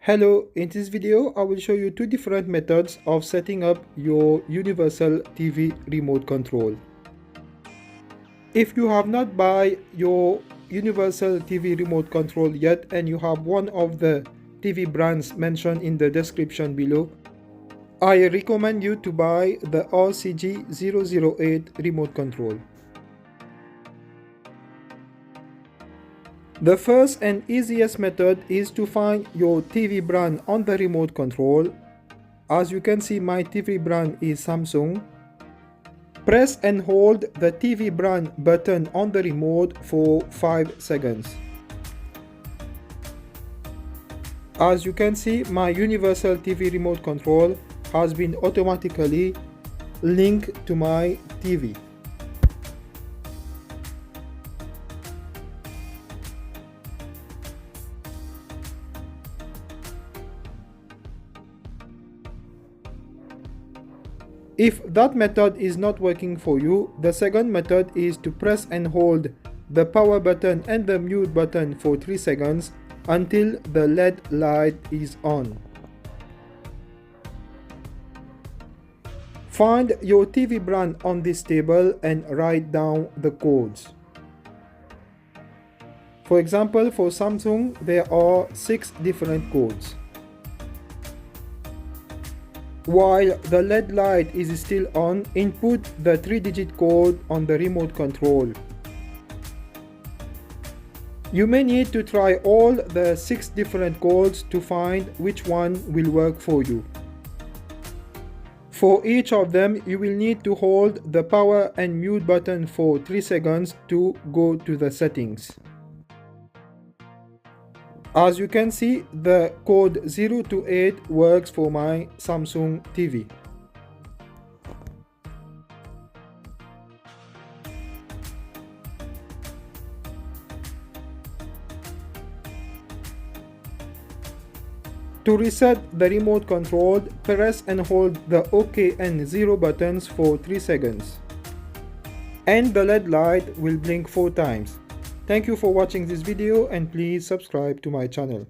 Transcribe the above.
Hello, in this video I will show you two different methods of setting up your universal TV remote control. If you have not bought your universal TV remote control yet and you have one of the TV brands mentioned in the description below, I recommend you to buy the RCG008 remote control. The first and easiest method is to find your TV brand on the remote control. As you can see, my TV brand is Samsung. Press and hold the TV brand button on the remote for 5 seconds. As you can see, my universal TV remote control has been automatically linked to my TV. If that method is not working for you, the second method is to press and hold the power button and the mute button for 3 seconds until the LED light is on. Find your TV brand on this table and write down the codes. For example, for Samsung, there are 6 different codes. While the LED light is still on, input the 3-digit code on the remote control. You may need to try all the 6 different codes to find which one will work for you. For each of them, you will need to hold the power and mute button for 3 seconds to go to the settings. As you can see, the code 0 to 8 works for my Samsung TV. To reset the remote control, press and hold the OK and 0 buttons for 3 seconds. And the LED light will blink 4 times. Thank you for watching this video and please subscribe to my channel.